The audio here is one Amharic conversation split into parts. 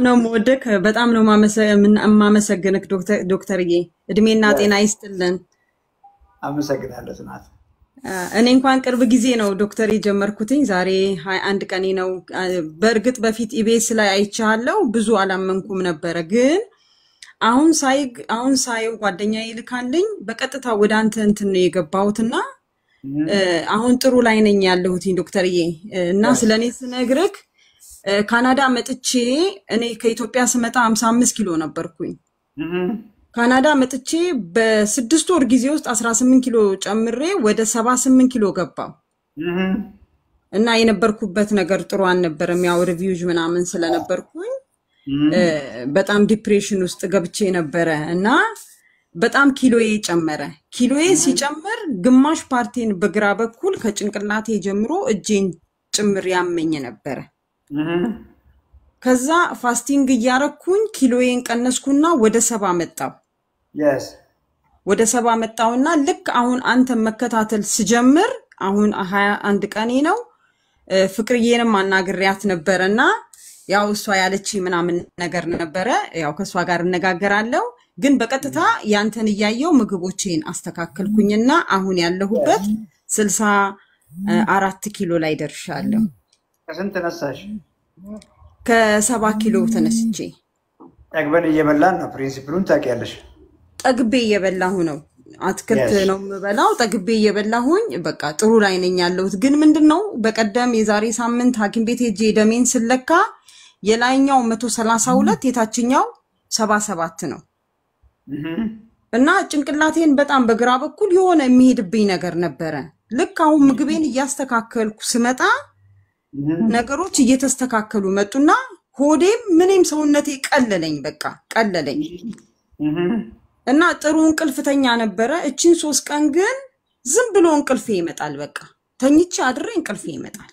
ነው ሞደክ በጣም ነው ማመሰግንክ ዶክተርዬ እድሜና ጤና ይስጥልን አመሰግናለሁ ጽናት እኔ እንኳን ቅርብ ጊዜ ነው ዶክተር የጀመርኩትኝ ዛሬ 21 ቀኔ ነው በርግጥ በፊት ኢቢኤስ ላይ አይቻለሁ ብዙ አላመንኩም ነበር ግን አሁን ሳይው ጓደኛዬ ይልካልኝ በቀጥታ ወደ አንተ እንትን ነው የገባሁትና አሁን ጥሩ ላይ ነኝ ያለሁትኝ ዶክተርዬ እና ስለኔ ስነግርክ ካናዳ መጥቼ እኔ ከኢትዮጵያ ስመጣ 55 ኪሎ ነበርኩኝ ካናዳ መጥቼ በ6 ወር ጊዜ ውስጥ 18 ኪሎ ጨምሬ ወደ 78 ኪሎ ገባው እና የነበርኩበት ነገር ጥሩ አልነበረም ያው ሪቪውጅ ምናምን ስለነበርኩኝ በጣም ዲፕሬሽን ውስጥ ገብቼ ነበር እና በጣም ኪሎዬ ጨመረ ኪሎዬ ሲጨምር ግማሽ ፓርቲን በግራ በኩል ከጭንቅላቴ ጀምሮ እጄን ጭምር ያመኝ ነበር ከዛ ፋስቲንግ ያረኩኝ ኪሎዬን ቀነስኩና ወደ 70 መጣው ወደ 70 መጣውና ልክ አሁን አንተ መከታተል ስጀምር አሁን 21 ቀኔ ነው ፍቅርዬንም አናግሪያት ነበርና ያው እሷ ያለች ምናምን ነገር ነበረ ያው ከሷ ጋር እነጋገራለሁ ግን በቀጥታ ያንተን ያያየው ምግቦቼን አስተካከልኩኝና አሁን ያለሁበት 64 ኪሎ ላይ ደርሻለሁ ከስንት ተነሳሽ ከ7 ኪሎ ተነስቼ ጠግበን እየበላን ነው ፕሪንሲፕሉን ታውቂያለሽ ጠግቤ እየበላሁ ነው አትክልት ነው የምበላው ጠግቤ እየበላሁኝ በቃ ጥሩ ላይ ነኝ ያለሁት ግን ምንድነው በቀደም የዛሬ ሳምንት ሐኪም ቤት ሄጄ ደሜን ስለካ የላይኛው 132 የታችኛው 77 ነው እና ጭንቅላቴን በጣም በግራ በኩል የሆነ የሚሄድብኝ ነገር ነበረ ልክ አሁን ምግቤን እያስተካከልኩ ስመጣ ነገሮች እየተስተካከሉ መጡና ሆዴም ምንም ሰውነቴ ቀለለኝ በቃ ቀለለኝ እና ጥሩ እንቅልፍተኛ ነበረ እቺን 3 ቀን ግን ዝም ብሎ እንቅልፌ ይመጣል በቃ ተኝቼ አድሬ እንቅልፌ ይመጣል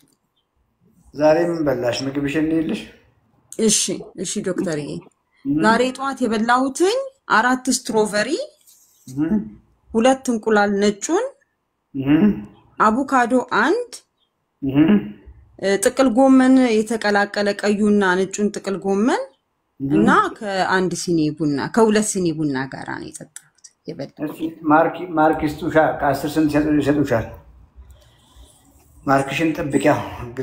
ዛሬ ምን በላሽ ምግብሽን ይልሽ እሺ ዶክተርዬ ዛሬ ጧት የበላሁትኝ 4 ስትሮቨሪ 2 እንቁላል ነጩን አቮካዶ 1 ጥቅል ጎመን የተቀላቀለ ቀዩና ነጩን ጥቅል ጎመን እና ከአንድ ሲኒ ቡና ከሁለት ሲኒ ቡና ጋር ነው የጠጣሁት የበላሁት ማርክስቱሻ ከ10 ስንት ይሰጡሻል ማርክሽን ጠብቂያ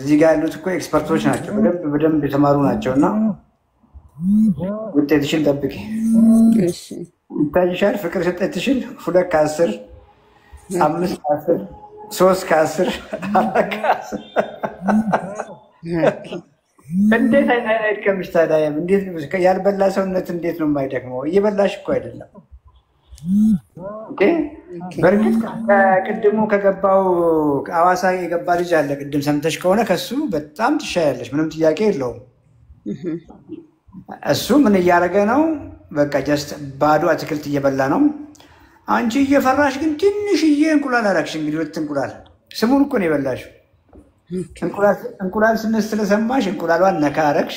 እዚህ ጋር ያሉት እኮ ኤክስፐርቶች ናቸው በደንብ የተማሩ ናቸውና ውጤትሽን ጠብቂ እሺ ታይሻል ፍቅር ሰጠትሽን 2 ከ10 5 ከ10 3 ከ10 4 ከ10 እንዴት አይከምሽ ታዲያ እንዴት ያልበላ ሰውነት እንዴት ነው የማይደክመው እየበላሽ እኮ አይደለም ኦኬ በርግጥ ከቅድሙ ከገባው አዋሳ የገባ ልጅ አለ ቅድም ሰምተሽ ከሆነ ከሱ በጣም ትሻያለሽ ምንም ጥያቄ የለውም እሱ ምን እያደረገ ነው በቃ ጀስት ባዶ አትክልት እየበላ ነው አንቺ እየፈራሽ ግን ትንሽዬ እንቁላል አረክሽ እንግዲህ 2 እንቁላል ስሙን እኮ ነው የበላሽው እንቁላል ስንስ ስለሰማሽ እንቁላሏን ነካ አረክሽ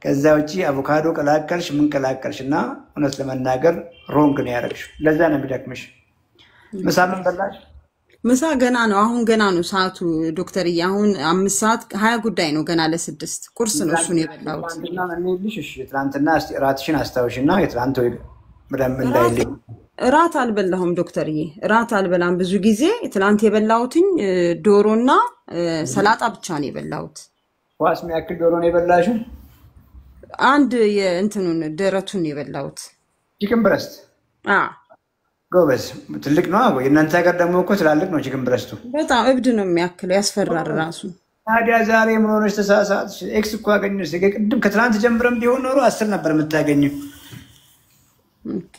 ከዛ ውጪ አቮካዶ ቀላቀልሽ ምን ቀላቀልሽና እውነት ለመናገር ሮንግ ነው ያረክሽ ለዛ ነው የሚደክምሽ ምሳ ምን በላሽ ምሳ ገና ነው አሁን ገና ነው ሰዓቱ ዶክተርዬ አሁን 5 ሰዓት 20 ጉዳይ ነው ገና ለ6 ቁርስ ነው እሱን የበላሁት አንተና ምንልሽ እሺ ትላንትና ራትሽን አስታውሽና የትላንት ወይ በደንብ እንዳይልኝ ራት አልበላሁም ዶክተርዬ ራት አልበላም ብዙ ጊዜ ትላንት የበላሁትኝ ዶሮና ሰላጣ ብቻ ነው የበላሁት ዋስ የሚያክል ዶሮ ነው የበላሽው አንድ የእንትኑን ደረቱን የበላሁት ቺክን ብረስት ጎበዝ ትልቅ ነው የእናንተ ሀገር ደግሞ እኮ ትላልቅ ነው ቺክን ብረስቱ በጣም እብድ ነው የሚያክለው ያስፈራል ራሱ ታዲያ ዛሬ ምን ሆነሽ ተሳሳት ኤክስ እኮ አገኘሽ ቅድም ከትላንት ጀምረም ቢሆን ኖሮ 10 ነበር የምታገኘው ኦኬ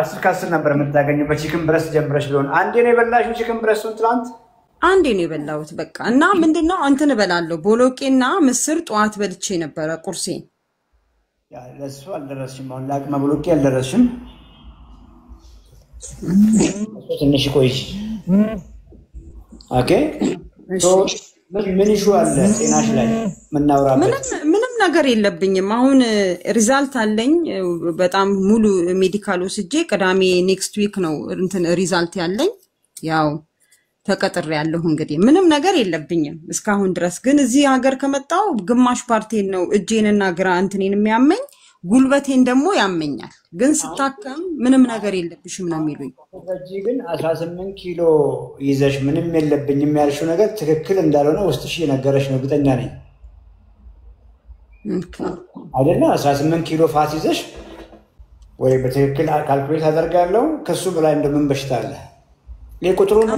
10 ከ10 ነበር የምታገኘው በቺክን ብረስት ጀምረሽ ቢሆን አንዴ ነው የበላሽው ቺክን ብረስቱን ትላንት አንዴ ነው የበላሁት በቃ እና ምንድነው አንተን እበላለሁ ቦሎቄና ምስር ጧት በልቼ ነበር ቁርሴ ያ ለሱ አልደረስሽም አሁን ላቅመ ቦሎቄ አልደረስሽም ትንሽ ቆይ ኦኬ ምን ይሹ አለ ጤናሽ ላይ ምናወራበት ምንም ነገር የለብኝም አሁን ሪዛልት አለኝ በጣም ሙሉ ሜዲካል ወስጄ ቅዳሜ ኔክስት ዊክ ነው እንትን ሪዛልት ያለኝ ያው ተቀጥሬያለሁ። እንግዲህ ምንም ነገር የለብኝም እስካሁን ድረስ። ግን እዚህ ሀገር ከመጣው ግማሽ ፓርቴን ነው እጄንና ግራ እንትኔን የሚያመኝ፣ ጉልበቴን ደግሞ ያመኛል። ግን ስታከም ምንም ነገር የለብሽም ነው የሚሉኝ። ስለዚህ ግን 18 ኪሎ ይዘሽ ምንም የለብኝም ያልሽው ነገር ትክክል እንዳልሆነ ውስጥሽ እየነገረሽ ነው፣ እርግጠኛ ነኝ አይደለ? 18 ኪሎ ፋት ይዘሽ ወይ በትክክል ካልኩሌት አደርጋለሁ ከሱ በላይ እንደምን በሽታ አለ። ለቁጥሩን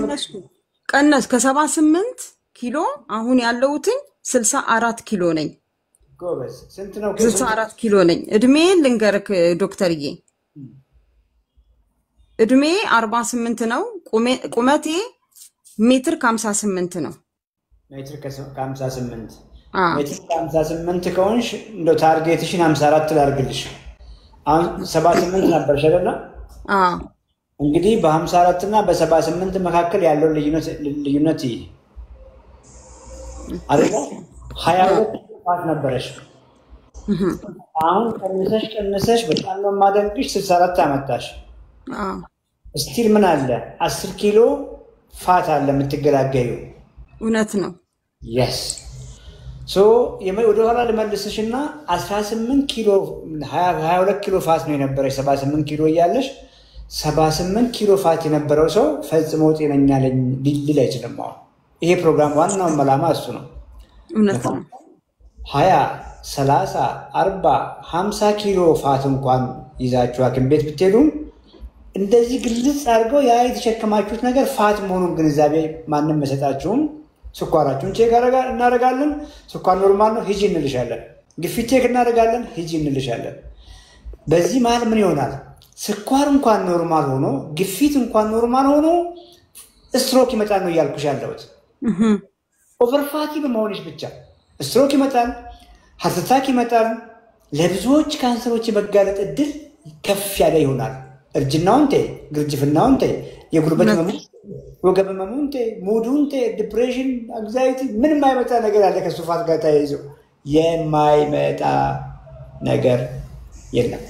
ቀነስ ከ78 ኪሎ አሁን ያለሁትኝ 64 ኪሎ ነኝ። ጎበዝ ስንት ነው? 64 ኪሎ ነኝ። እድሜ ልንገርክ ዶክተርዬ፣ እድሜ 48 ነው። ቁመቴ ሜትር ከ58 ነው። ሜትር ከ58 ሜትር ከ58 ከሆንሽ እንደው ታርጌትሽን 54 ላድርግልሽ። አሁን 78 ነበር ሸለና እንግዲህ በ54 እና በ78 መካከል ያለው ልዩነት አይደል? 22 ፋት ነበረሽ። አሁን ቀንሰሽ በጣም ነው የማደንቅሽ 64 አመጣሽ። ስቲል ምን አለ 10 ኪሎ ፋት አለ የምትገላገዩ። እውነት ነው። yes so ወደ ኋላ ልመልስሽና 18 ኪሎ 22 ኪሎ ፋት ነው የነበረሽ 78 ኪሎ እያለሽ 78 ኪሎ ፋት የነበረው ሰው ፈጽሞ ጤነኛ ሊል አይችልም። ይሄ ፕሮግራም ዋናው ዓላማ እሱ ነው። እውነት ነው። 20 30 40 50 ኪሎ ፋት እንኳን ይዛችሁ ሐኪም ቤት ብትሄዱ እንደዚህ ግልጽ አድርገው ያ የተሸከማችሁት ነገር ፋት መሆኑን ግንዛቤ ማንም መሰጣችሁም። ስኳራችሁን ቼክ እናደርጋለን። ስኳር ኖርማል ነው ሂጂ እንልሻለን። ግፊት ቼክ እናደርጋለን ሂጂ እንልሻለን። በዚህ መሀል ምን ይሆናል? ስኳር እንኳን ኖርማል ሆኖ ግፊት እንኳን ኖርማል ሆኖ ስትሮክ ይመጣል ነው እያልኩሽ ያለሁት። ኦቨርፋቲ በመሆንሽ ብቻ ስትሮክ ይመጣል፣ ሃርት አታክ ይመጣል። ለብዙዎች ካንሰሮች የመጋለጥ እድል ከፍ ያለ ይሆናል። እርጅናውን ተይ፣ ግርጅፍናውን ተይ፣ የጉልበት ህመም፣ ወገብ ህመሙን ተይ፣ ሙዱን ተይ፣ ዲፕሬሽን፣ አንግዛይቲ ምንም የማይመጣ ነገር አለ ከሱ ፋት ጋር ተያይዞ የማይመጣ ነገር የለም።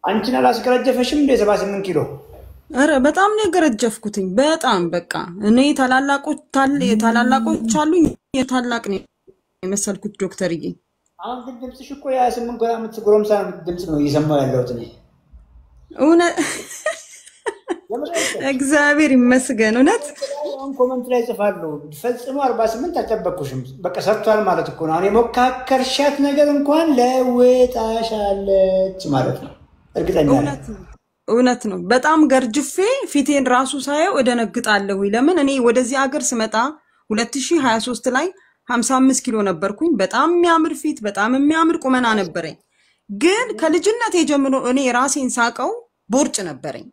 አንቺን አላስገረጀፈሽም እንደ 78 ኪሎ? አረ በጣም ነው የገረጀፍኩትኝ። በጣም በቃ እኔ ታላላቆች አሉኝ። የታላቅ ነው የመሰልኩት ዶክተርዬ። አሁን ግን ድምፅሽ እኮ የ8 ዓመት ጎረምሳ ድምፅ ነው እየሰማሁ ያለሁት እኔ። እውነት እግዚአብሔር ይመስገን። እውነት አሁን ኮሜንት ላይ ጽፋለሁ ፈጽሞ 48 አልጠበቅኩሽም። በቃ ሰርቷል ማለት እኮ ነው። አሁን የሞካከርሻት ነገር እንኳን ለውጣሻለች ማለት ነው። እርግጠኛ ነኝ። እውነት ነው። በጣም ገርጅፌ ፊቴን ራሱ ሳየው እደነግጣለሁ። ለምን እኔ ወደዚህ ሀገር ስመጣ 2023 ላይ 55 ኪሎ ነበርኩኝ። በጣም የሚያምር ፊት፣ በጣም የሚያምር ቁመና ነበረኝ። ግን ከልጅነቴ ጀምሮ እኔ ራሴን ሳቀው ቦርጭ ነበረኝ።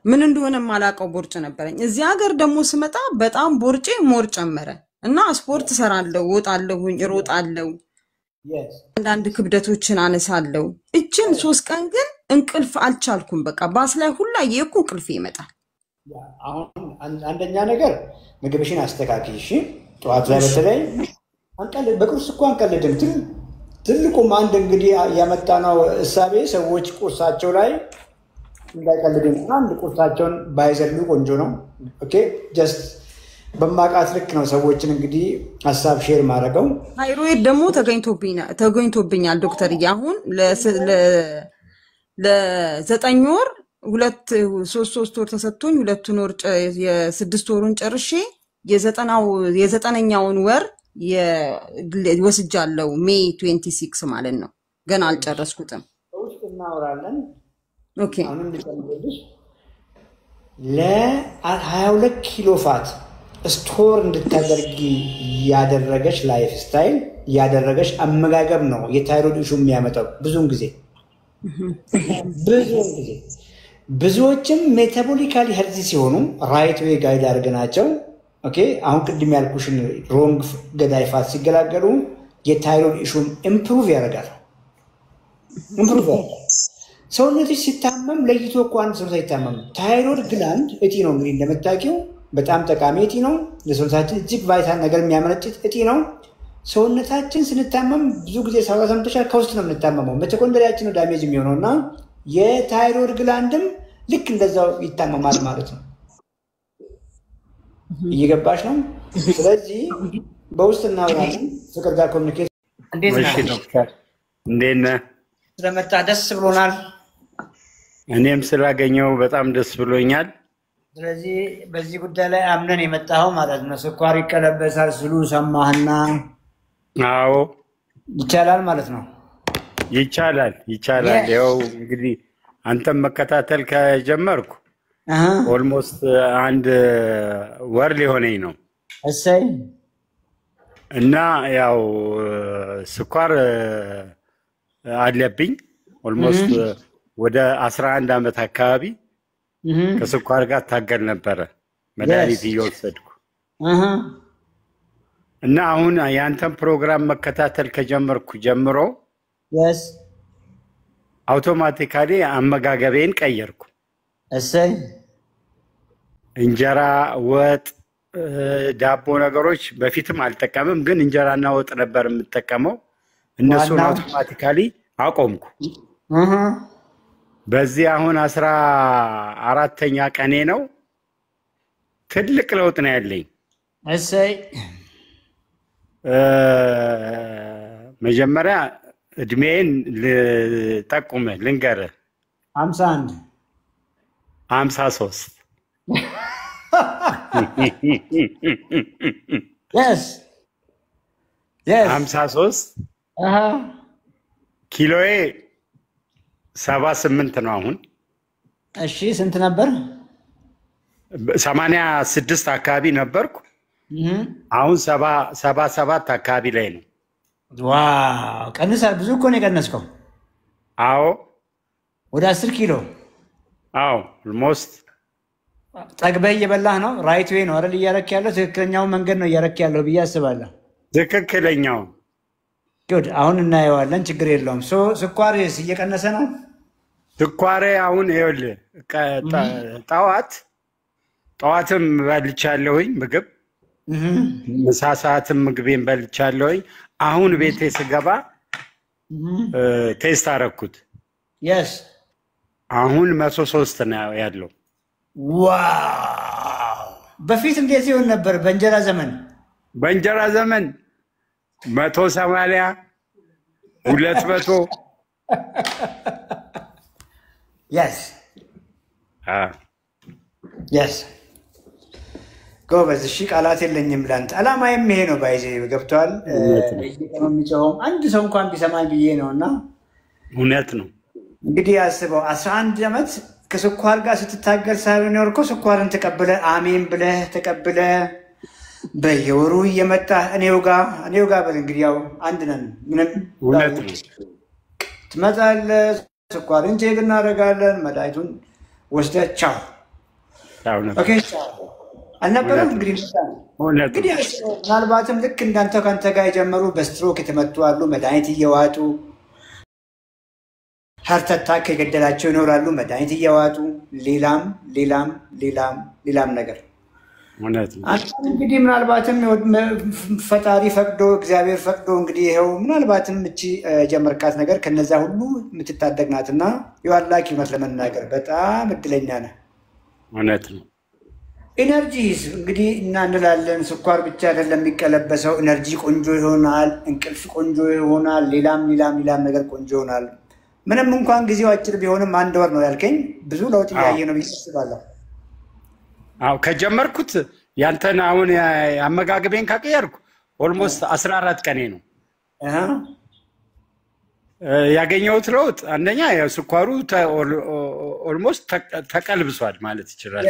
ምን እንደሆነ ማላቀው ቦርጭ ነበረኝ። እዚህ ሀገር ደግሞ ስመጣ በጣም ቦርጬ ሞር ጨመረ እና ስፖርት ሰራለሁ፣ ወጣለሁኝ፣ እሮጣለሁ፣ አንዳንድ ክብደቶችን አነሳለሁ። እችን 3 ቀን ግን እንቅልፍ አልቻልኩም። በቃ ባስ ላይ ሁላ የኩ እንቅልፍ ይመጣል። አሁን አንደኛ ነገር ምግብሽን አስተካክይ። እሺ ጠዋት ላይ በተለይ በቁርስ እኮ አንቀልድም። ትልቁም አንድ እንግዲህ ያመጣነው እሳቤ ሰዎች ቁርሳቸው ላይ እንዳይቀልዱ አንድ ቁርሳቸውን ባይዘሉ ቆንጆ ነው። ኦኬ ጀስት በማቃት ልክ ነው ሰዎችን እንግዲህ ሀሳብ ሼር ማድረገው። ታይሮይድ ደግሞ ተገኝቶብኛል ዶክተርዬ። አሁን ለ9 ወር 3 ወር ተሰጥቶኝ 2 ወር የ6 ወሩን ጨርሼ የ9ኛውን ወር ወስጃለሁ። ሜይ 26 ማለት ነው። ገና አልጨረስኩትም። ውስጥ እናወራለን። ኦኬ አሁን እንድትጨምሩልሽ ለ22 ኪሎ ፋት ስቶር እንድታደርጊ ያደረገሽ ላይፍ ስታይል ያደረገሽ አመጋገብ ነው የታይሮይድ ኢሹ የሚያመጣው። ብዙውን ጊዜ ብዙዎችም ሜታቦሊካሊ ሄልዚ ሲሆኑ ራይት ዌይ ጋይድ አድርገናቸው ኦኬ አሁን ቅድም ያልኩሽን ሮንግ ገዳይ ፋት ሲገላገሉ የታይሮይድ ኢሹም ኢምፕሩቭ ያደርጋል። ሰውነትሽ ሲታመም ለይቶ እኮ አንድ ሰው ሳይታመም ታይሮይድ ግላንድ እጢ ነው እንግዲህ እንደምታውቂው በጣም ጠቃሚ እጢ ነው። ለሰውነታችን እጅግ ቫይታል ነገር የሚያመነጭ እጢ ነው። ሰውነታችን ስንታመም ብዙ ጊዜ ሰምተሻል፣ ከውስጥ ነው የምንታመመው። ሚቶኮንድሪያችን ነው ዳሜጅ የሚሆነው እና የታይሮይድ ግላንድም ልክ እንደዛው ይታመማል ማለት ነው። እየገባሽ ነው? ስለዚህ በውስጥ እናወራለን። ፍቅር ጋር ኮሚኒኬት እንዴት ነው? እሺ ዶክተር እንዴት ነህ? ስለመጣ ደስ ብሎናል። እኔም ስላገኘው በጣም ደስ ብሎኛል። ስለዚህ በዚህ ጉዳይ ላይ አምነን የመጣኸው ማለት ነው። ስኳር ይቀለበሳል ስሉ ሰማህና? አዎ ይቻላል ማለት ነው። ይቻላል። ያው እንግዲህ አንተም መከታተል ከጀመርኩ ኦልሞስት አንድ ወር ሊሆነኝ ነው። እሰይ እና ያው ስኳር አለብኝ ኦልሞስት ወደ 11 ዓመት አካባቢ ከስኳር ጋር ታገል ነበረ መድኃኒት እየወሰድኩ እና አሁን ያንተን ፕሮግራም መከታተል ከጀመርኩ ጀምሮ አውቶማቲካሊ አመጋገቤን ቀየርኩ። እሰይ እንጀራ፣ ወጥ፣ ዳቦ ነገሮች በፊትም አልጠቀምም፣ ግን እንጀራና ወጥ ነበር የምጠቀመው። እነሱን አውቶማቲካሊ አቆምኩ። በዚህ አሁን 14ኛ ቀኔ ነው። ትልቅ ለውጥ ነው ያለኝ። እሰይ መጀመሪያ እድሜን ልጠቁምህ ልንገርህ። 51 53 yes 53 ኪሎዬ 78 ነው አሁን። እሺ ስንት ነበር? 86 አካባቢ ነበርኩ። አሁን 77 አካባቢ ላይ ነው። ዋው ቀንሳል። ብዙ እኮ ነው የቀነስከው። አዎ ወደ 10 ኪሎ። አዎ ኦልሞስት ጠግበህ እየበላህ ነው። ራይት ዌይ ነው አይደል እያረክ ያለው? ትክክለኛው መንገድ ነው እያረክ ያለው ብዬ አስባለሁ። ትክክለኛው ጉድ። አሁን እናየዋለን። ችግር የለውም። ስኳር እየቀነሰ ነው። ስኳሬ አሁን ይኸውልህ ጠዋትም በልቻለሁኝ ምግብ፣ ምሳ ሰዓትም ምግቤን በልቻለሁኝ። አሁን ቤቴ ስገባ ቴስት አደረኩት። የስ አሁን 103 ነው ያለው። ዋው! በፊት እንዴት ይሆን ነበር? በእንጀራ ዘመን 180 200 የስ ጎበዝ። እሺ ቃላት የለኝም ላንተ። አላማዬም ይሄ ነው። ባይዜ ገብቷል። የሚጮኸው አንድ ሰው እንኳን ቢሰማኝ ብዬ ነው። እና እውነት ነው እንግዲህ አስበው 11 ዓመት ከስኳር ጋር ስትታገል ሳይሆን የኖርከው ስኳርን ተቀብለ አሜን ብለህ ተቀብለ በየወሩ እየመጣ እኔው ጋር በል እንግዲህ ያው አንድ ነን። ምንም እውነት ነው። ትመጣለህ፣ ስኳርን ቼክ እናደርጋለን፣ መድኃኒቱን ወስደህ ቻው። ኦኬ ቻው አልነበረም እንግዲህ እንግዲህ ምናልባትም ልክ እንዳንተ ከአንተ ጋር የጀመሩ በስትሮክ የተመቱ አሉ፣ መድኃኒት እየዋጡ ሀርት አታክ የገደላቸው ይኖራሉ፣ መድኃኒት እየዋጡ ሌላም ነገር እንግዲህ ምናልባትም ፈጣሪ ፈቅዶ እግዚአብሔር ፈቅዶ እንግዲህ ይኸው ምናልባትም እቺ ጀመርካት ነገር ከነዛ ሁሉ የምትታደግ ናትና የዋላኪ እውነት ለመናገር በጣም እድለኛ ነህ። እውነት ነው። ኢነርጂስ እንግዲህ እንላለን። ስኳር ብቻ አይደለም የሚቀለበሰው፣ ኢነርጂ ቆንጆ ይሆናል፣ እንቅልፍ ቆንጆ ይሆናል፣ ሌላም ነገር ቆንጆ ይሆናል። ምንም እንኳን ጊዜው አጭር ቢሆንም 1 ወር ነው ያልከኝ፣ ብዙ ለውጥ እያየ ነው ብዬ አስባለሁ። አዎ ከጀመርኩት ያንተን አሁን አመጋገቤን ካቀየርኩ ኦልሞስት 14 ቀኔ ነው። ያገኘሁት ለውጥ አንደኛ ስኳሩ ኦልሞስት ተቀልብሷል ማለት ይችላል።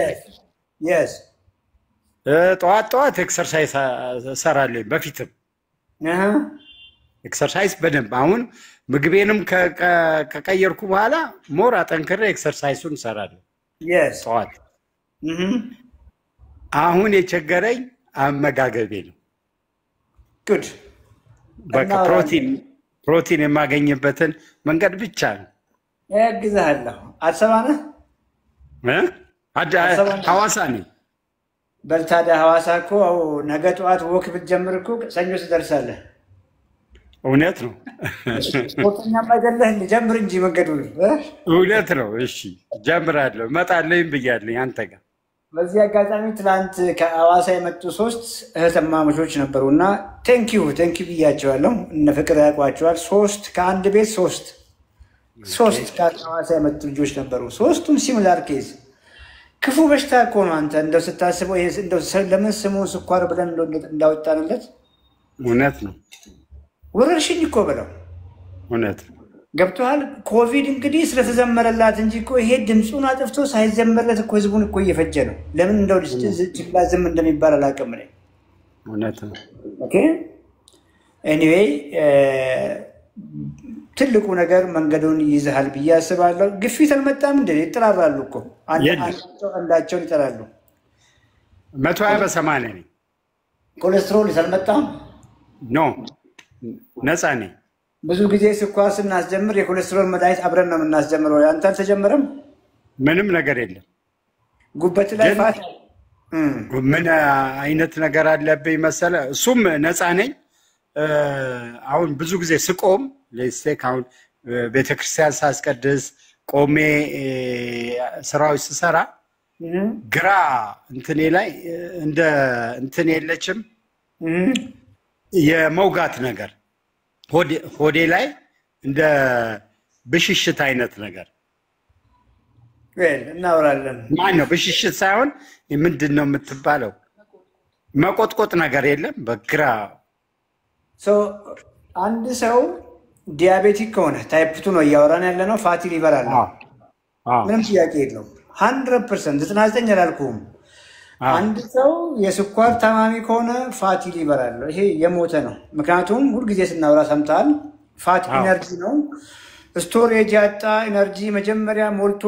የስ ጠዋት ኤክሰርሳይዝ እሰራለሁ። በፊትም ኤክሰርሳይዝ በደንብ አሁን ምግቤንም ከቀየርኩ በኋላ ሞር አጠንክሬ ኤክሰርሳይሱን እሰራለሁ ጠዋት። አሁን የቸገረኝ አመጋገቤ ነው። ጉድ በቃ ፕሮቲን የማገኝበትን መንገድ ብቻ ነው። ያግዛለሁ። አዲስ አበባ ነህ? ሐዋሳ ነኝ። በል ታዲያ ሐዋሳ እኮ ነገ ጠዋት ወክ ብትጀምር እኮ ሰኞ ትደርሳለህ። እውነት ነው። ስፖርተኛም አይደለህ ጀምር እንጂ መንገዱን እውነት ነው። እሺ ጀምራለሁ፣ እመጣለሁ ብያለሁ አንተ ጋር። በዚህ አጋጣሚ ትናንት ከአዋሳ የመጡ 3 እህትማማቾች ነበሩና ቴንኪው ብያቸዋለሁ። እነ ፍቅር ያውቋቸዋል። 3 ከአንድ ቤት 3 ከአዋሳ የመጡ ልጆች ነበሩ። 3ቱም ሲሚላር ኬዝ። ክፉ በሽታ እኮ ነው። አንተ እንደው ስታስበው ይሄ እንደው ለምን ስሙን ስኳር ብለን እንዳወጣንለት እውነት ነው። ወረርሽኝ እኮ ብለው እውነት ነው። ገብቶሃል? ኮቪድ እንግዲህ ስለተዘመረላት እንጂ እኮ ይሄ ድምፁን አጥፍቶ ሳይዘመርለት እኮ ህዝቡን እኮ እየፈጀ ነው። ለምን እንደው ችላ ዝም እንደሚባል አላውቅም እኔ። እውነት ነው። ኦኬ ኤኒዌይ ትልቁ ነገር መንገዱን ይይዛል ብዬ አስባለሁ። ግፊት አልመጣም እንደ ይጠራራሉ እኮ አንዳቸውን ይጠራሉ። 120/80 ነኝ። ኮሌስትሮል አልመጣም። ኖ ነፃ ነኝ። ብዙ ጊዜ ስኳር ስናስጀምር የኮሌስትሮል መድኃኒት አብረን ነው የምናስጀምረው። አንተ አልተጀመረም? ምንም ነገር የለም። ጉበት ላይ ፋት ምን አይነት ነገር አለብኝ መሰለ? እሱም ነፃ ነኝ። አሁን ብዙ ጊዜ ስቆም ለስቴክ አሁን ቤተክርስቲያን ሳስቀድስ ቆሜ ስራዎች ስሰራ ግራ እንትኔ ላይ እንደ እንትን የለችም የመውጋት ነገር ሆዴ ላይ እንደ ብሽሽት አይነት ነገር እናወራለን። ማን ነው ብሽሽት ሳይሆን ምንድን ነው የምትባለው? መቆጥቆጥ ነገር የለም በግራ አንድ ሰው ዲያቤቲክ ከሆነ ታይፕ 2 ነው እያወራን ያለ ነው። ፋቲ ሊቨር አለ። ምንም ጥያቄ የለውም። 100% 99 አላልኩም። አንድ ሰው የስኳር ታማሚ ከሆነ ፋቲ ሊቨር አለው። ይሄ የሞተ ነው። ምክንያቱም ሁልጊዜ ስናወራ ሰምተሃል። ፋት ኢነርጂ ነው። ስቶሬጅ ያጣ ኢነርጂ መጀመሪያ ሞልቶ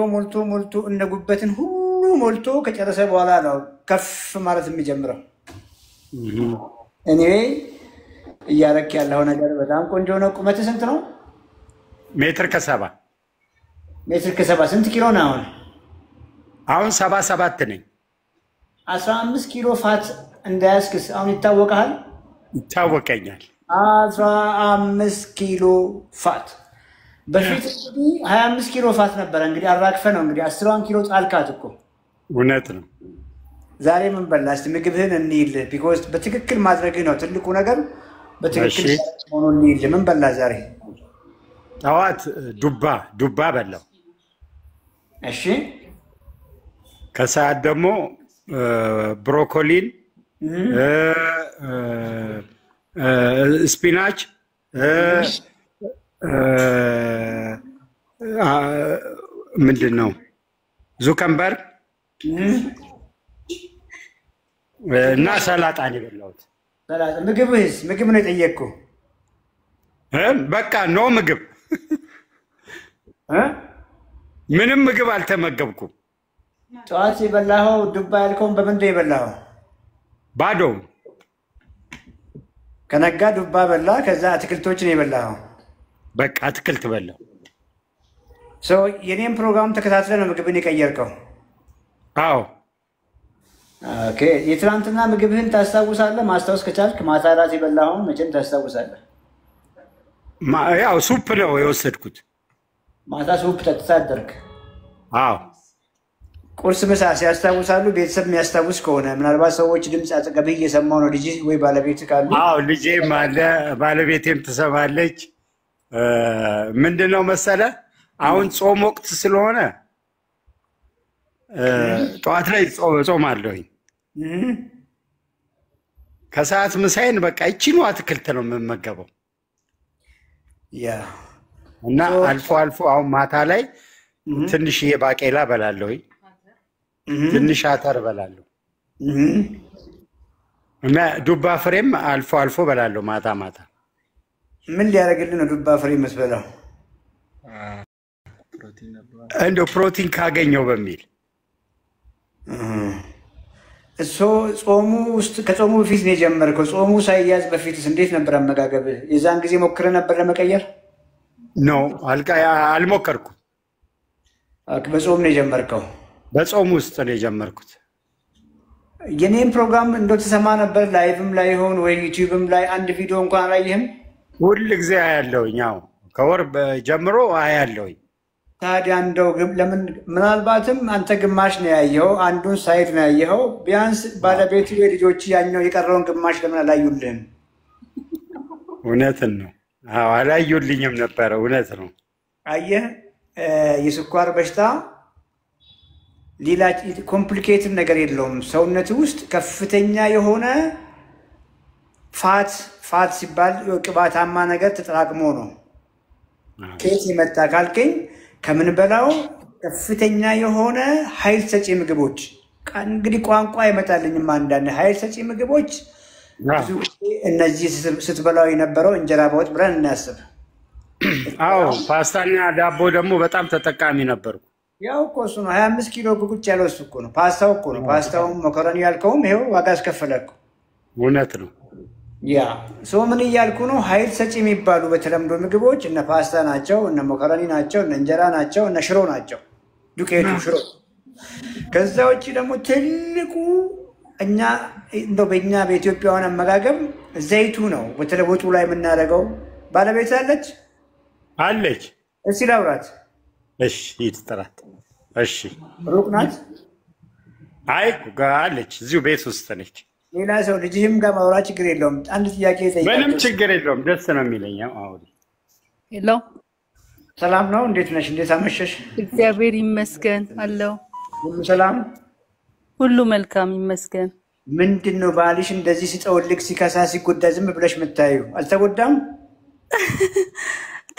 እነጉበትን ሁሉ ሞልቶ ከጨረሰ በኋላ ነው ከፍ ማለት የሚጀምረው። ኤኒዌይ እያረክ ያለው ነገር በጣም ቆንጆ ነው። ቁመት ስንት ነው? 1.70 1.70 ስንት ኪሎ ነው አሁን? አሁን 77 ነኝ። 15 ኪሎ ፋት እንዳያስክስ አሁን ይታወቃል። ይታወቀኛል። 15 ኪሎ ፋት በፊት እንግዲህ 25 ኪሎ ፋት ነበረ። እንግዲህ አራክፈ ነው እንግዲህ 10 ኪሎ ጣልካት እኮ። እውነት ነው። ዛሬ ምን በላ? እስቲ ምግብህን እንይል። ቢኮዝ በትክክል ማድረግህ ነው ትልቁ ነገር። በትክክል ሆኖ እንይል። ምን በላ ዛሬ? ጠዋት ዱባ በላው። እሺ ከሰዓት ደግሞ ብሮኮሊን፣ ስፒናች፣ ምንድን ነው ዙከንበር እና ሰላጣ ነው የበላሁት። ምግብህስ? ምግብ ነው የጠየቅኩህ። በቃ ኖ ምግብ ምንም ምግብ አልተመገብኩም። ጠዋት የበላኸው ዱባ ያልከውን በምንድን ነው የበላኸው? ባዶ ከነጋ ዱባ በላ። ከዛ አትክልቶችን የበላኸው? በቃ አትክልት በላው። የኔም ፕሮግራም ተከታትለ ነው ምግብን የቀየርከው? አዎ። ኦኬ። የትናንትና ምግብህን ታስታውሳለህ? ማስታወስ ከቻልክ ማታ ራት የበላኸውን መቼም ታስታውሳለህ። ያው ሱፕ ነው የወሰድኩት። ማታ ሱፕ ጠጥተህ አደርክ? አዎ። ቁርስ ምሳ ሲያስታውሳሉ? ቤተሰብ የሚያስታውስ ከሆነ ምናልባት ሰዎች ድምፅ አጠገብህ እየሰማሁ ነው። ልጅ ወይ ባለቤት ካሉ? አዎ ልጄም አለ፣ ባለቤቴም ትሰማለች። ምንድነው መሰለ አሁን ጾም ወቅት ስለሆነ ጠዋት ላይ ጾማለሁኝ። ከሰዓት ምሳዬን በቃ ይቺኑ አትክልት ነው የምመገበው። እና አልፎ አልፎ አሁን ማታ ላይ ትንሽዬ ባቄላ በላለሁኝ፣ ትንሽ አተር በላለሁ እና ዱባ ፍሬም አልፎ አልፎ በላለሁ ማታ ማታ። ምን ሊያደርግልህ ነው ዱባ ፍሬ የምትበላው? እንደው ፕሮቲን ካገኘው በሚል። ጾሙ ውስጥ ከጾሙ በፊት ነው የጀመርከው? ጾሙ ሳይያዝ በፊትስ እንዴት ነበር አመጋገብህ? የዛን ጊዜ ሞክረህ ነበር ለመቀየር? ነው አልሞከርኩም። በጾም ነው የጀመርከው? በጾም ውስጥ ነው የጀመርኩት። የኔም ፕሮግራም እንደው ትሰማ ነበር? ላይቭም ላይ ሆን ወይ ዩቲዩብም ላይ አንድ ቪዲዮ እንኳን አላየህም? ሁል ጊዜ አያለሁኝ። ያው ከወር ጀምሮ አያለሁኝ። ታዲያ እንደው ለምን ምናልባትም አንተ ግማሽ ነው ያየኸው፣ አንዱን ሳይድ ነው ያየኸው። ቢያንስ ባለቤቱ የልጆች ያኛው የቀረውን ግማሽ ለምን አላዩልህም? እውነትን ነው። አዎ አላዩልኝም ነበረ። እውነት ነው። አየህ የስኳር በሽታ ሌላ ኮምፕሊኬትድ ነገር የለውም። ሰውነት ውስጥ ከፍተኛ የሆነ ፋት ሲባል ቅባታማ ነገር ተጠራቅሞ ነው። ከየት የመጣ ካልከኝ ከምን በላው ከፍተኛ የሆነ ኃይል ሰጪ ምግቦች እንግዲህ ቋንቋ ይመጣልኝም አንዳንድ ኃይል ሰጪ ምግቦች ብዙ እነዚህ ስትበላው የነበረው እንጀራ በወጥ ብለን እናስብ። አዎ ፓስታና ዳቦ ደግሞ በጣም ተጠቃሚ ነበርኩ። ያው እኮ እሱ ነው 25 ኪሎ ቁጭ ያለው እሱ እኮ ነው። ፓስታው እኮ ነው። ፓስታውም መኮረኒ ያልከውም ይሄው ዋጋ አስከፈለኩ። እውነት ነው። ያ ሰው ምን እያልኩ ነው? ኃይል ሰጪ የሚባሉ በተለምዶ ምግቦች እነ ፓስታ ናቸው፣ እነ መኮረኒ ናቸው፣ እነ እንጀራ ናቸው፣ እነ ሽሮ ናቸው። ዱቄቱ ሽሮ። ከዛ ውጭ ደግሞ ትልቁ እኛ እንደው በእኛ በኢትዮጵያውያን አመጋገብ ዘይቱ ነው። በተለይ ወጡ ላይ የምናደርገው። ባለቤት አለች? እስኪ ላውራት። እሺ ይጥራት። እሺ ሩቅ ናት? አይ አለች፣ እዚሁ ቤት ውስጥ ነች። ሌላ ሰው ልጅህም ጋር ማውራት ችግር የለውም። አንድ ጥያቄ ጠይቃለሁ። ምንም ችግር የለውም። ደስ ነው የሚለኝ። አሁን ሄሎ፣ ሰላም ነው? እንዴት ነሽ? እንዴት አመሸሽ? እግዚአብሔር ይመስገን አለው። ሁሉ ሰላም፣ ሁሉ መልካም ይመስገን። ምንድን ነው ባልሽ እንደዚህ ሲጠወልቅ ሲከሳ ሲጎዳ ዝም ብለሽ የምታዩ? አልተጎዳም?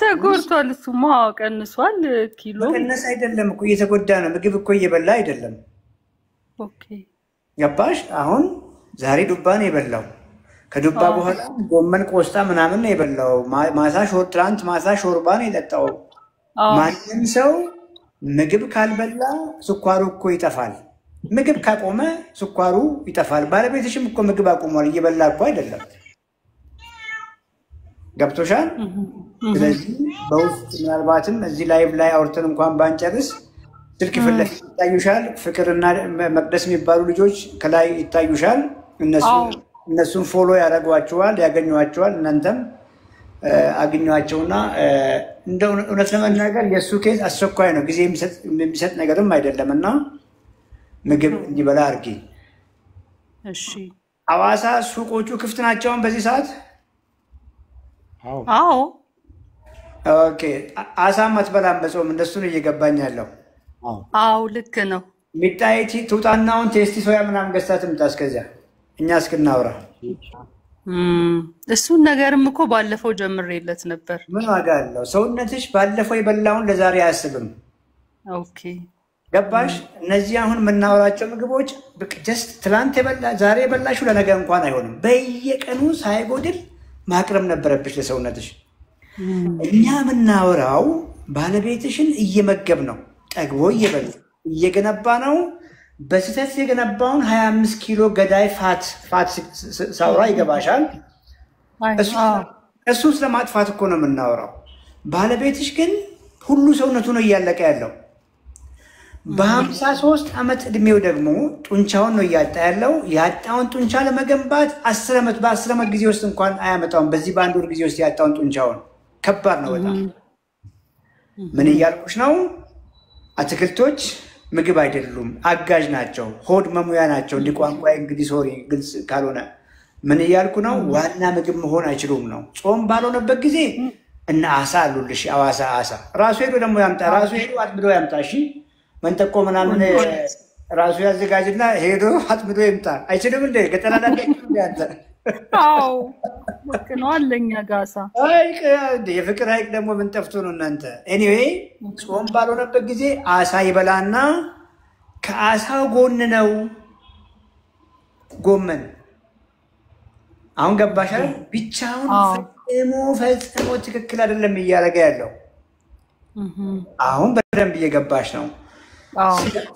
ተጎድቷል። እሱማ ቀንሷል። ኪሎ መቀነስ አይደለም እኮ እየተጎዳ ነው። ምግብ እኮ እየበላ አይደለም። ኦኬ ገባሽ? አሁን ዛሬ ዱባ ነው የበላው። ከዱባ በኋላ ጎመን ቆስጣ ምናምን ነው የበላው። ትናንት ማታ ሾርባ ነው የጠጣው። ማንም ሰው ምግብ ካልበላ ስኳሩ እኮ ይጠፋል። ምግብ ካቆመ ስኳሩ ይጠፋል። ባለቤትሽም እኮ ምግብ አቁሟል፣ እየበላ እኮ አይደለም። ገብቶሻል? ስለዚህ በውስጥ ምናልባትም እዚህ ላይቭ ላይ አውርተን እንኳን ባንጨርስ ስልክ ፊት ለፊት ይታዩሻል። ፍቅርና መቅደስ የሚባሉ ልጆች ከላይ ይታዩሻል። እነሱን ፎሎ ያደርጓቸዋል፣ ያገኟቸዋል። እናንተም አግኟቸውና እንደ እውነት ለመናገር የእሱ ኬዝ አስቸኳይ ነው፣ ጊዜ የሚሰጥ ነገርም አይደለም እና ምግብ እንዲበላ አድርጊ። እሺ። ሐዋሳ ሱቆቹ ክፍት ናቸውን በዚህ ሰዓት? አዎ። ኦኬ። አሳም አትበላም በጾም? እንደሱ ነው እየገባኝ ያለው። አዎ ልክ ነው። ሚጣይቲ ትውጣናውን ቴስቲ ሶያ ምናምን ገዝታ ትምጣ እስከዚያ እኛ እስክናውራ። እሱን ነገርም እኮ ባለፈው ጀምሬለት ነበር። ምን ዋጋ አለው? ሰውነትሽ ባለፈው የበላውን ለዛሬ አያስብም። ኦኬ ገባሽ? እነዚህ አሁን የምናወራቸው ምግቦች ጀስት ትላንት ዛሬ የበላሽው ለነገ እንኳን አይሆንም። በየቀኑ ሳይጎድል ማቅረብ ነበረብሽ ለሰውነትሽ። እኛ የምናወራው ባለቤትሽን እየመገብ ነው፣ ጠግቦ እየገነባ ነው። በስህተት የገነባውን 25 ኪሎ ገዳይ ፋት ሳውራ ይገባሻል። እሱ ስለማጥፋት እኮ ነው የምናወራው። ባለቤትሽ ግን ሁሉ ሰውነቱ ነው እያለቀ ያለው። በ53 ዓመት እድሜው ደግሞ ጡንቻውን ነው እያጣ ያለው። ያጣውን ጡንቻ ለመገንባት በ10 ዓመት ጊዜ ውስጥ እንኳን አያመጣውም። በዚህ በአንድ ወር ጊዜ ውስጥ ያጣውን ጡንቻውን ከባድ ነው በጣም። ምን እያልኩሽ ነው? አትክልቶች ምግብ አይደሉም፣ አጋዥ ናቸው፣ ሆድ መሙያ ናቸው። እንዲህ ቋንቋ እንግዲህ ሶሪ ግልጽ ካልሆነ ምን እያልኩ ነው? ዋና ምግብ መሆን አይችሉም ነው። ጾም ባልሆነበት ጊዜ እና አሳ አሉልሽ። ሐዋሳ አሳ ራሱ ሄዶ ደግሞ ያምጣ፣ ራሱ ሄዶ አጥምዶ ያምጣ። እሺ መንጠቆ ምናምን ራሱ ያዘጋጅና ሄዶ አጥምዶ ይምጣ። አይችልም እንደ ገጠራዳ ያንተ? አዎ ልክ ነው አለኛ ጋሳ ሐይቅ የፍቅር ሐይቅ ደግሞ ምን ጠፍቶ ነው እናንተ? ኤኒዌይ ጾም ባልሆነበት ጊዜ አሳ ይበላና ከአሳው ጎን ነው ጎመን። አሁን ገባሻል? ብቻውን ፈጽሞ ትክክል አይደለም እያደረገ ያለው። አሁን በደንብ እየገባሽ ነው።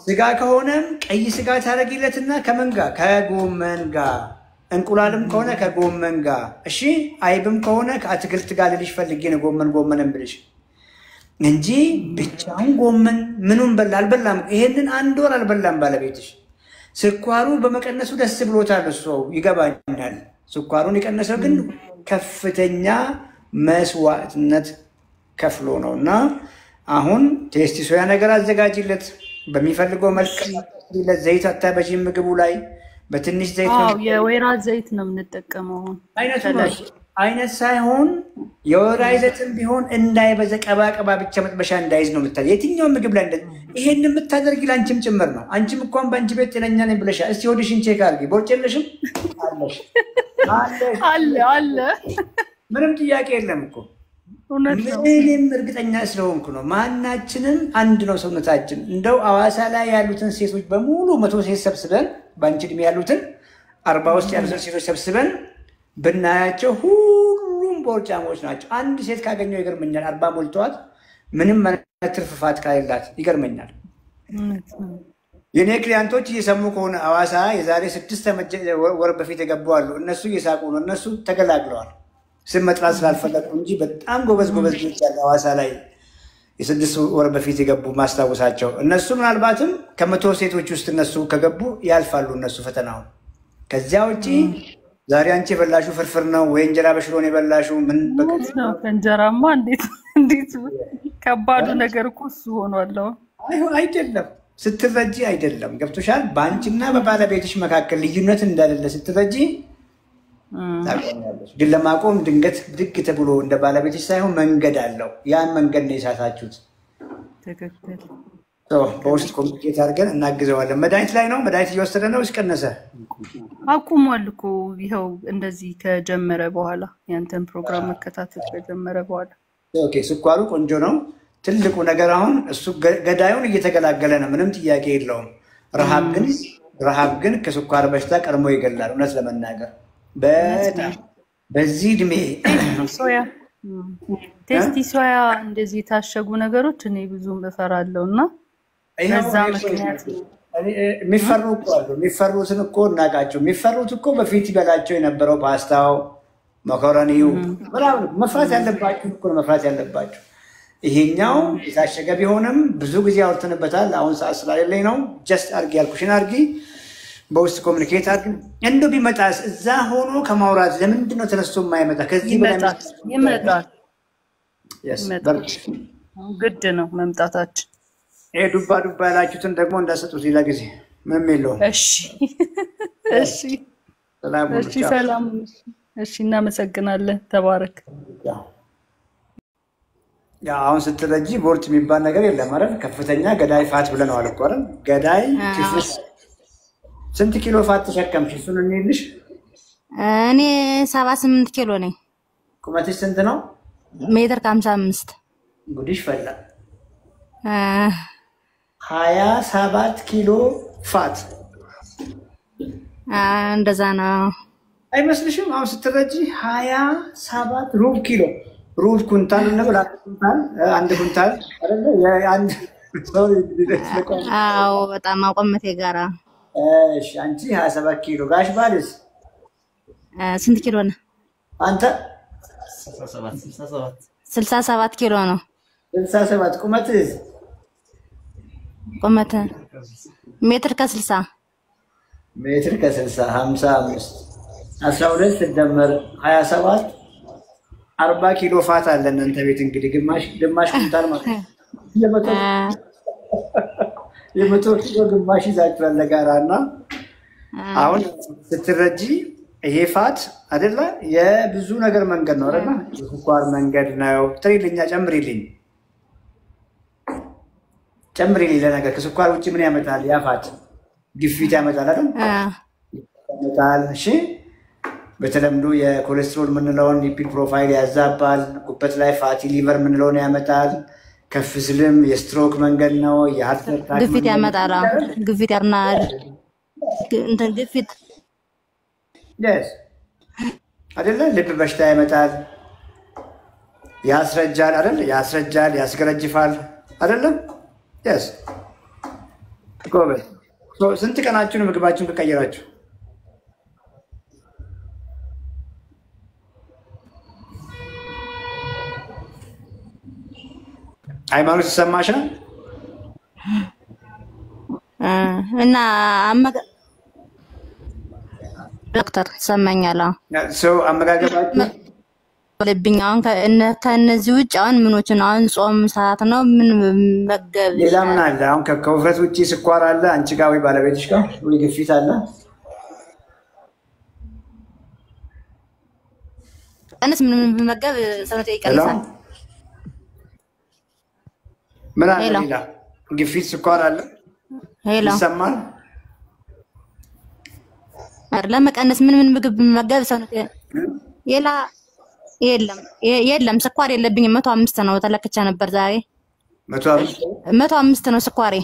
ስጋ ከሆነም ቀይ ስጋ ታደርጊለትና ከምን ጋር? ከጎመን ጋር። እንቁላልም ከሆነ ከጎመን ጋር። እሺ አይብም ከሆነ ከአትክልት ጋር ልልሽ ፈልጌ ነው ጎመን ብልሽ እንጂ ብቻውን ጎመን ምኑን በላ አልበላም። ይሄንን 1 ወር አልበላም ባለቤትሽ። ስኳሩ በመቀነሱ ደስ ብሎታል እሱ ይገባኛል። ስኳሩን የቀነሰው ግን ከፍተኛ መስዋዕትነት ከፍሎ ነውና አሁን ቴስቲ ሶያ ነገር አዘጋጅለት በሚፈልገው መልክ ዘይት አታበጂ ምግቡ ላይ በትንሽ ዘይት ነው የወይራ ዘይት ነው የምንጠቀመው አይነት ሳይሆን የወይራ ዘይትም ቢሆን እንዳይበዛ ቀባ ብቻ መጥበሻ እንዳይዝ ነው የምታደርጊው የትኛው ምግብ ላይ ይሄን የምታደርጊ ላንቺም ጭምር ነው አንቺም እንኳን ባንቺ ቤት ጤነኛ ነኝ ብለሻል እስቲ ወዲሽን ቼክ አድርጊ ቦርጨለሽም አለ ምንም ጥያቄ የለም እኮ ምንም እርግጠኛ ስለሆንኩ ነው ማናችንም አንድ ነው ሰውነታችን እንደው አዋሳ ላይ ያሉትን ሴቶች በሙሉ 100 ሴት ሰብስበን ባንቺ እድሜ ያሉትን 40 ውስጥ ያሉትን ሴቶች ሰብስበን ብናያቸው ሁሉም ቦርጫሞች ናቸው አንድ ሴት ካገኘው ይገርመኛል 40 ሞልቷት ምንም ትርፍፋት ካይላት ይገርመኛል የኔ ክሊያንቶች እየሰሙ ከሆነ አዋሳ የዛሬ 6 ወር በፊት የገቡ አሉ እነሱ እየሳቁ ነው እነሱ ተገላግለዋል ስም መጥራት ስላልፈለኩ እንጂ በጣም ጎበዝ ልጆች ያለው አዋሳ ላይ የ6 ወር በፊት የገቡ ማስታወሳቸው እነሱ ምናልባትም ከ100 ሴቶች ውስጥ እነሱ ከገቡ ያልፋሉ እነሱ ፈተናው ከዚያ ውጪ ዛሬ አንቺ የበላሹ ፍርፍር ነው ወይ እንጀራ በሽሮ ነው የበላሹ ምን በቀስ ነው እንጀራማ እንዴት ከባዱ ነገር እኮ እሱ ሆኗል አይደለም ስትረጂ አይደለም ገብቶሻል ባንቺና በባለቤትሽ መካከል ልዩነት እንዳለ ስትረጂ ታቆኛለሽ ግን ለማቆም ድንገት ድግ ተብሎ እንደ ባለቤትሽ ሳይሆን መንገድ አለው ያን መንገድ ነው የሳታችሁት ትክክል በውስጥ ኮምፕሊኬት አድርገን እናግዘዋለን መድኃኒት ላይ ነው መድኃኒት እየወሰደ ነው እስቀነሰ አቁሟል እኮ ይኸው እንደዚህ ከጀመረ በኋላ ያንተን ፕሮግራም መከታተል ከጀመረ በኋላ ኦኬ ስኳሩ ቆንጆ ነው ትልቁ ነገር አሁን እሱ ገዳዩን እየተገላገለ ነው ምንም ጥያቄ የለውም ረሃብ ግን ከስኳር በሽታ ቀድሞ ይገላል እውነት ለመናገር በዚህ እድሜ ቴስቲ ሶያ እንደዚህ የታሸጉ ነገሮች እኔ ብዙም እፈራለሁና በዛ ምክንያት የሚፈሩ እኮ አሉ የሚፈሩትን እኮ እናውቃቸው የሚፈሩት እኮ በፊት ይበላቸው የነበረው ፓስታው መኮረኒው ምናምን መፍራት ያለባችሁ እኮ መፍራት ያለባችሁ ይሄኛው የታሸገ ቢሆንም ብዙ ጊዜ አውርተንበታል አሁን ሰዓት ስላለኝ ነው ጀስት አርጊ ያልኩሽን አርጊ በውስጥ ኮሙኒኬት አድርግ እንደው ቢመጣስ እዛ ሆኖ ከማውራት ለምንድን ነው ተነስቶ የማይመጣ ከዚህ በላይ ይመጣል ግድ ነው መምጣታችን ዱባ ያላችሁትን ደግሞ እንዳሰጡት ሌላ ጊዜ ምንም የለውም እሺ ሰላም እሺ እናመሰግናለን ተባረክ አሁን ስትረጂ ቦርጭ የሚባል ነገር የለም አይደል ከፍተኛ ገዳይ ፋት ብለናል እኮ አይደል ገዳይ ክፍስ ስንት ኪሎ ፋት ተሸከምሽ እሱን እንይልሽ እኔ 78 ኪሎ ነኝ ቁመትሽ ስንት ነው ሜትር ከ55 ጉድሽ ፈላ 27 ኪሎ ፋት እንደዛ ነው አይመስልሽም አሁን ስትረጂ 27 ሩብ ኪሎ ሩብ ኩንታል ነው አንድ ኩንታል አይደል አንድ ሰው አዎ በጣም አቆመቴ ጋራ እሺ አንቺ 27 ኪሎ ጋሽ ባልስ ስንት ኪሎ ነው አንተ 67 ኪሎ ነው 67 ቁመትስ ቁመት ሜትር ከ60 55 12 ሲደመር 27 40 ኪሎ ፋት አለ እናንተ ቤት እንግዲህ ግማሽ ኩንታል ማለት የመቶ ኪሎ ግማሽ ይዛችኋል ለጋራና አሁን ስትረጂ ይሄ ፋት አይደለ የብዙ ነገር መንገድ ነው አይደለ የስኳር መንገድ ነው ትሪልኛ ጨምሪልኝ ለነገር ከስኳር ውጪ ምን ያመጣል ያ ፋት ግፊት ያመጣል አይደል ያመጣል እሺ በተለምዶ የኮሌስትሮል ምንለውን ሊፒድ ፕሮፋይል ያዛባል ጉበት ላይ ፋቲ ሊቨር ምንለውን ያመጣል ከፍ ስልም የስትሮክ መንገድ ነው የሃርት አታክ ግፊት ያመጣል ግፊት ያርናል እንትን ግፊት yes አይደለ ልብ በሽታ ያመጣል ያስረጃል አይደል ያስገረጅፋል አይደለ yes ጎበዝ ስንት ቀናችሁ ነው ምግባችሁን ከቀየራችሁ ሃይማኖት ሰማሻ እና ዶክተር ሰማኛላ አመጋገባችሁ ለብኝ አሁን ከነዚህ ውጭ አሁን ምኖችን አሁን ጾም ሰዓት ነው ምን መገብ ሌላ ምን አለ አሁን ከውፍረት ውጪ ስኳር አለ አንቺ ጋር ወይ ባለቤትሽ ጋር ወይ ግፊት አለ ቀንስ ምን መገብ ሰውነቴ ይቀንሳል ምን አለ ሌላ ግፊት ስኳር አለ ሄሎ ይሰማል ለመቀነስ ምን ምግብ መገብ ሰውነቴ የላ የለም ስኳር የለብኝም 105 ነው ተለክቻ ነበር ዛሬ 105 ነው ስኳሬ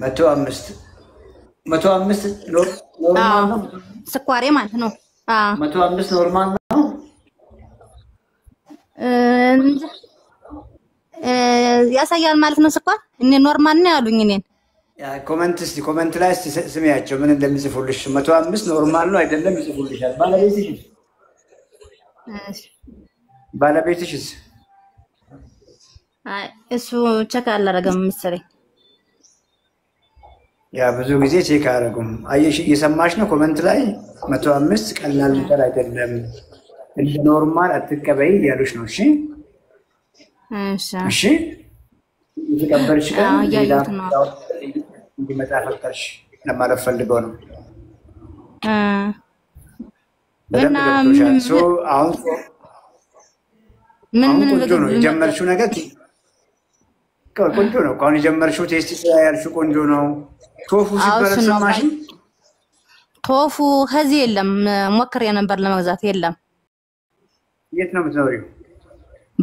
105 ኖርማል ነው ስኳሬ ማለት ነው 105 ኖርማል ነው ያሳያል ማለት ነው ስኳር እኔ ኖርማል ነው ያሉኝ እኔን ኮሜንት ላይ ስሚያቸው ምን እንደሚጽፉልሽ 105 ኖርማል ነው አይደለም ይጽፉልሻል ባለቤትሽስ እሱ ቼክ አላደረገም መሰለኝ ያ ብዙ ጊዜ ቼክ አደረጉም አየሽ እየሰማሽ ነው ኮሜንት ላይ 105 ቀላል ነገር አይደለም እንደ ኖርማል አትቀበይ ያሉሽ ነው እሺ እሺ ይተቀበልሽ ቀን እንዲመጣ ፈቀድሽ ለማለት ፈልገው ነው እና አሁን ምን ቆንጆ ነው የጀመርሽው ነገር ቆንጆ ነው አሁን የጀመርሽው ቴስት ያልሽው ቆንጆ ነው ቶፉ ሲበላ ሰማሽ ቶፉ ከዚህ የለም ሞክሬ ነበር ለመግዛት የለም የት ነው የምትኖሪው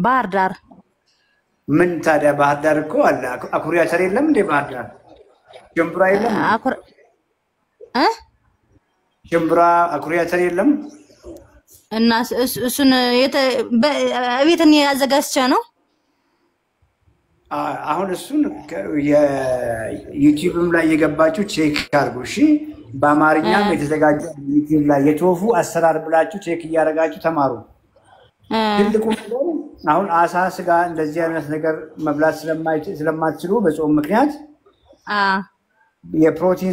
ባህር ዳር ምን ታዲያ ባህር ዳር እኮ አለ አኩሪ አተር የለም እንደ ባህር ዳር ጀምብራ የለም ጀምብራ አኩሪ አተር የለም እና እሱን ቤትን ያዘጋጅቻ ነው አሁን እሱን የዩቲዩብም ላይ የገባችሁ ቼክ አድርጉ እሺ በአማርኛም የተዘጋጀ ዩቲዩብ ላይ የቶፉ አሰራር ብላችሁ ቼክ እያደረጋችሁ ተማሩ ትልቁ አሁን አሳ ስጋ እንደዚህ አይነት ነገር መብላት ስለማትችሉ በጾም ምክንያት የፕሮቲን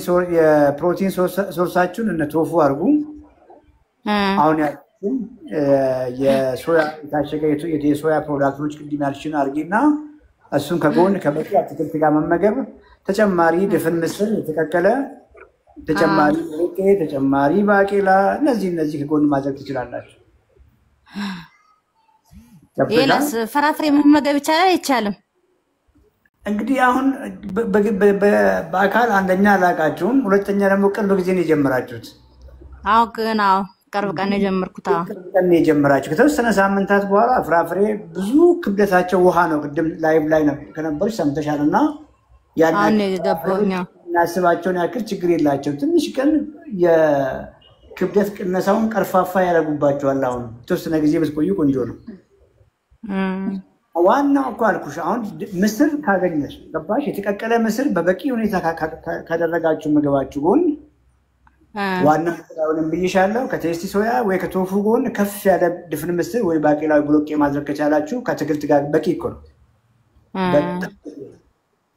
ሶርሳችሁን እነ ቶፉ አድርጉ አሁን የሶያ የታሸገ የሶያ ፕሮዳክቶች ቅድም ያልሽን አድርጊና እሱን ከጎን ከበቂ አትክልት ጋር መመገብ ተጨማሪ ድፍን ምስር የተቀቀለ ተጨማሪ ሩቄ ተጨማሪ ባቄላ እነዚህ ከጎን ማድረግ ትችላላችሁ ሌላስ ፍራፍሬ መመገብ ይቻላል እንግዲህ አሁን በአካል አንደኛ አላቃችሁም ሁለተኛ ደግሞ ቅርብ ጊዜ ነው የጀመራችሁት ግን ቅርብ ቀን የጀመርኩት የጀመራችሁ ከተወሰነ ሳምንታት በኋላ ፍራፍሬ ብዙ ክብደታቸው ውሃ ነው ቅድም ላይቭ ላይ ከነበርሽ ሰምተሻልና ያን ገባኛ እናስባቸውን ያክል ችግር የላቸው ትንሽ ቀን የክብደት ቅነሳውን ቀርፋፋ ያደርጉባቸዋል አሁን የተወሰነ ጊዜ ብትቆዩ ቆንጆ ነው ዋናው እኮ አልኩሽ አሁን ምስር ካገኘሽ ገባሽ የተቀቀለ ምስር በበቂ ሁኔታ ካደረጋችሁ ምግባችሁ ጎን ዋና ታውንም ብይሻለሁ ከቴስቲ ሶያ ወይ ከቶፉ ጎን ከፍ ያለ ድፍን ምስር ወይ ባቄላ ብሎቄ ማድረግ ከቻላችሁ ከትክልት ጋር በቂ እኮ ነው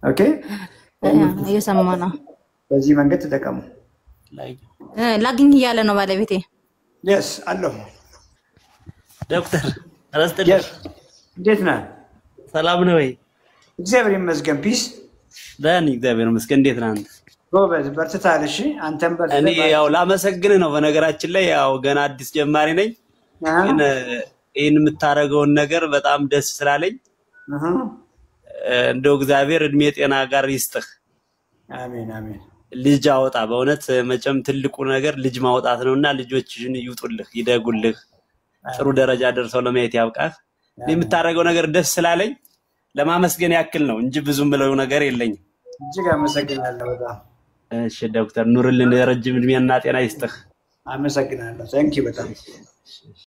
ኦኬ እየሰማና በዚህ መንገድ ተጠቀሙ ላግኝ ያለ ነው ባለቤቴ yes አለሁ ዶክተር አረስተል እንዴት ነህ ሰላም ነው ወይ እግዚአብሔር ይመስገን ፒስ ዳኒ እግዚአብሔር ይመስገን እንዴት ነህ አንተ ጎበዝ በርትታል እሺ አንተም በርትተህ እኔ ያው ላመሰግንህ ነው በነገራችን ላይ ያው ገና አዲስ ጀማሪ ነኝ ግን ይሄን የምታረገውን ነገር በጣም ደስ ስላለኝ እንደው እግዚአብሔር እድሜ ጤና ጋር ይስጥህ አሜን አሜን ልጅ አውጣ በእውነት መቼም ትልቁ ነገር ልጅ ማውጣት ነውና ልጆችሽን ይውጡልህ ይደጉልህ ጥሩ ደረጃ ደርሰው ለማየት ያብቃህ ለምታረገው ነገር ደስ ስላለኝ ለማመስገን ያክል ነው እንጂ ብዙም ብለው ነገር የለኝም እጅግ አመሰግናለሁ በጣም እሺ ዶክተር ኑርልን ረጅም እድሜና ጤና ይስጥህ አመሰግናለሁ ታንኪ በጣም